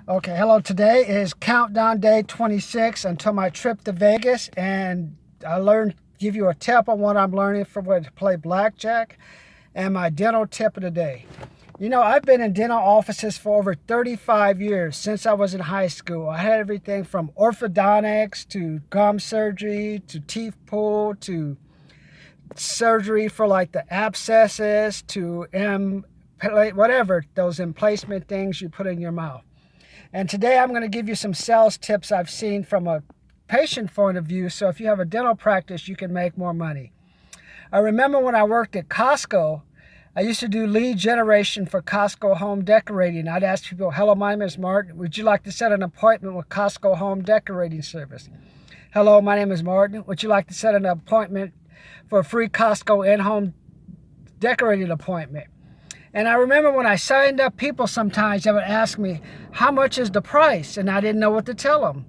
Okay, hello. Today is countdown day 26 until my trip to Vegas, and give you a tip on what I'm learning for what to play blackjack, and my dental tip of the day. I've been in dental offices for over 35 years since I was in high school. I had everything from orthodontics to gum surgery to teeth pull to surgery for like the abscesses to whatever those emplacement things you put in your mouth. And today I'm going to give you some sales tips I've seen from a patient point of view. So if you have a dental practice, you can make more money. I remember when I worked at Costco, I used to do lead generation for Costco Home Decorating. I'd ask people, hello, my name is Martin. Would you like to set an appointment with Costco Home Decorating Service? Hello, my name is Martin. Would you like to set an appointment for a free Costco in-home decorating appointment? And I remember when I signed up, people sometimes they would ask me, how much is the price? And I didn't know what to tell them.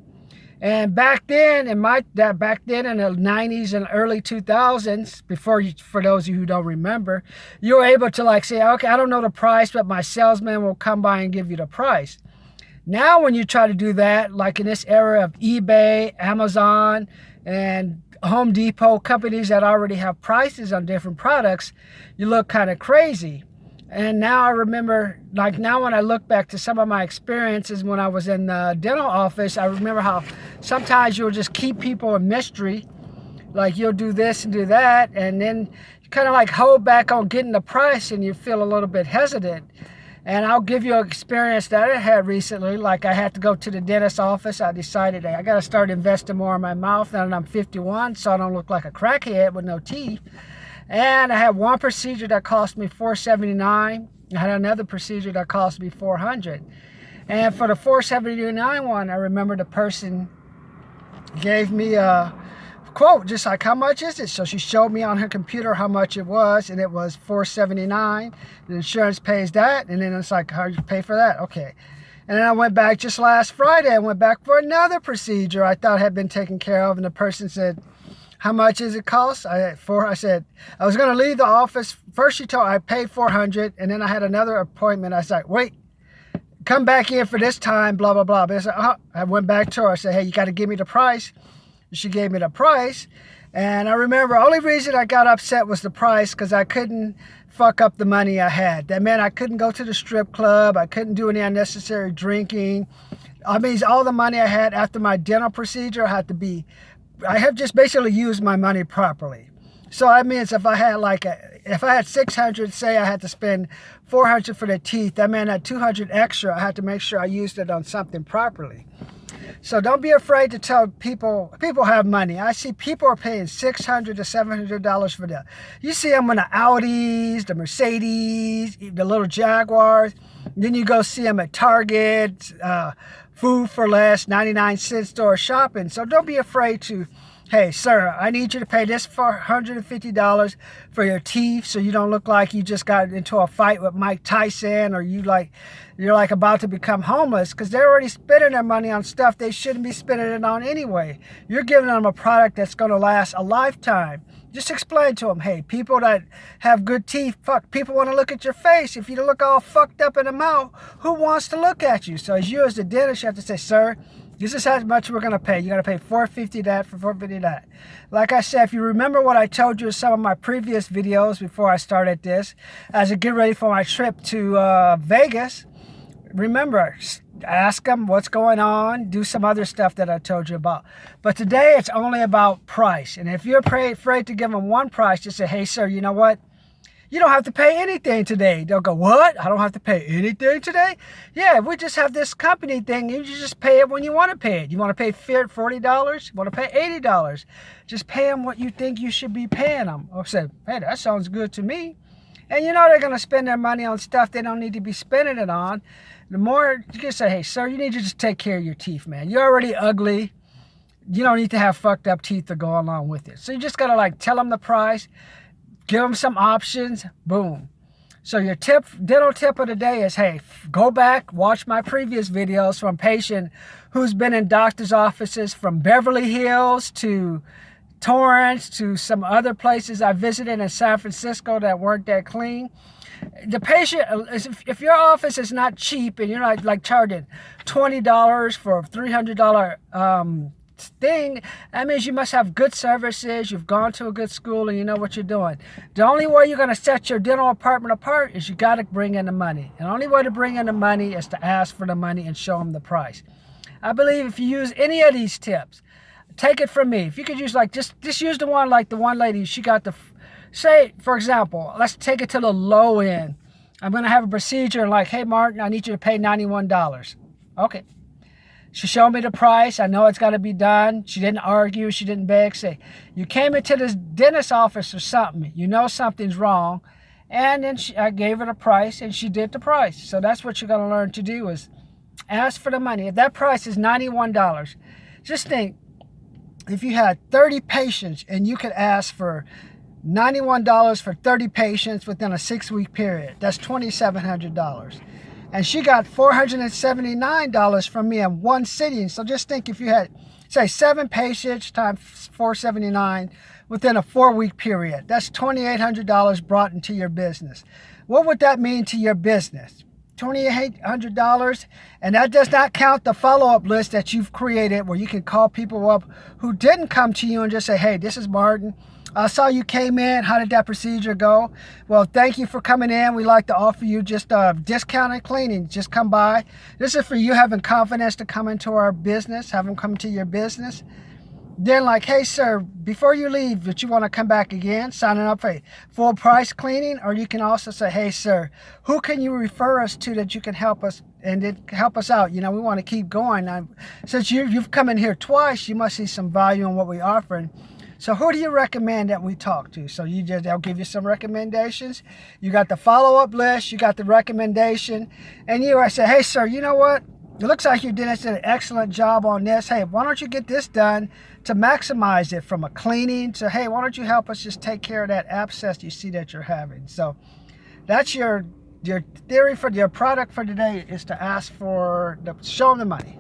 And back then in the 90s and early 2000s, for those of you who don't remember, you were able to say, okay, I don't know the price, but my salesman will come by and give you the price. Now when you try to do that, like in this era of eBay, Amazon, and Home Depot, companies that already have prices on different products, you look kind of crazy. And now I remember, now when I look back to some of my experiences when I was in the dental office, I remember how sometimes you'll just keep people in mystery. Like you'll do this and do that, and then you kind of hold back on getting the price and you feel a little bit hesitant. And I'll give you an experience that I had recently. Like I had to go to the dentist office. I decided I got to start investing more in my mouth now that I'm 51 so I don't look like a crackhead with no teeth. And I had one procedure that cost me $479. I had another procedure that cost me $400. And for the $479 one, I remember the person gave me a quote, just like, how much is it? So she showed me on her computer how much it was, and it was $479. The insurance pays that, and then it's like, how do you pay for that? Okay. And then I went back just last Friday. I went back for another procedure I thought had been taken care of, and the person said, how much does it cost? I said, I was going to leave the office. First she told I paid $400, and then I had another appointment. I said, wait, come back in for this time, blah, blah, blah. But I said, I went back to her. I said, hey, you got to give me the price. She gave me the price. And I remember only reason I got upset was the price, because I couldn't fuck up the money I had. That meant I couldn't go to the strip club. I couldn't do any unnecessary drinking. I mean, all the money I had after my dental procedure I have just basically used my money properly. So that means if I had 600, say I had to spend 400 for the teeth, that meant at 200 extra, I had to make sure I used it on something properly. So don't be afraid to tell people have money. I see people are paying $600 to $700 for that. You see them in the Audis, the Mercedes, the little Jaguars. Then you go see them at Target, Food for Less, 99-cent store shopping. So don't be afraid to, hey, sir, I need you to pay this $450 for your teeth so you don't look like you just got into a fight with Mike Tyson, or you're about to become homeless, because they're already spending their money on stuff they shouldn't be spending it on anyway. You're giving them a product that's going to last a lifetime. Just explain to them, hey, people that have good teeth, people want to look at your face. If you look all fucked up in the mouth, who wants to look at you? So as the dentist, you have to say, sir, this is how much we're going to pay. You're going to pay $450 that for $450 that. Like I said, if you remember what I told you in some of my previous videos before I started this, as I get ready for my trip to Vegas, remember, ask them what's going on, do some other stuff that I told you about. But today it's only about price. And if you're afraid to give them one price, just say, hey, sir, you know what? You don't have to pay anything today. They'll go, what? I don't have to pay anything today? Yeah, we just have this company thing. You just pay it when you want to pay it. You want to pay $40? You want to pay $80? Just pay them what you think you should be paying them. Or say, hey, that sounds good to me. And they're going to spend their money on stuff they don't need to be spending it on. The more you can say, hey, sir, you need to just take care of your teeth, man. You're already ugly. You don't need to have fucked up teeth to go along with it. So you just got to tell them the price, give them some options, boom. So your dental tip of the day is, hey, go back, watch my previous videos from a patient who's been in doctor's offices from Beverly Hills to Torrance to some other places I visited in San Francisco that weren't that clean. The patient, if your office is not cheap and you're not like charging $20 for a $300 thing, that means you must have good services, you've gone to a good school, and you know what you're doing. The only way you're going to set your dental apartment apart is you got to bring in the money. And the only way to bring in the money is to ask for the money and show them the price. I believe if you use any of these tips, take it from me. If you could use like, just use the one like the one lady, she got the, say, for example, let's take it to the low end. I'm going to have a procedure and like, hey, Martin, I need you to pay $91. Okay. She showed me the price. I know it's got to be done. She didn't argue. She didn't beg. Say, you came into this dentist office or something. You know something's wrong. And then I gave her the price and she did the price. So that's what you're going to learn to do is ask for the money. If that price is $91, just think, if you had 30 patients and you could ask for $91 for 30 patients within a 6-week period, that's $2,700. And she got $479 from me in one sitting. So just think if you had, say, 7 patients times $479 within a 4-week period, that's $2,800 brought into your business. What would that mean to your business? $2,800, and that does not count the follow-up list that you've created where you can call people up who didn't come to you and just say, hey, this is Martin. I saw you came in. How did that procedure go? Well, thank you for coming in. We'd like to offer you just a discounted cleaning. Just come by. This is for you having confidence to come into our business, have them come to your business. Then like, hey, sir, before you leave, did you want to come back again, signing up for a full price cleaning? Or you can also say, hey, sir, who can you refer us to that you can help us and help us out? You know, we want to keep going. Now, since you've come in here twice, you must see some value in what we're offering. So who do you recommend that we talk to? So they'll give you some recommendations. You got the follow-up list, you got the recommendation, and I say, hey, sir, you know what? It looks like your dentist did an excellent job on this. Hey, why don't you get this done to maximize it from a cleaning to, hey, why don't you help us just take care of that abscess you see that you're having? So that's your theory for your product for today is to ask for show them the money.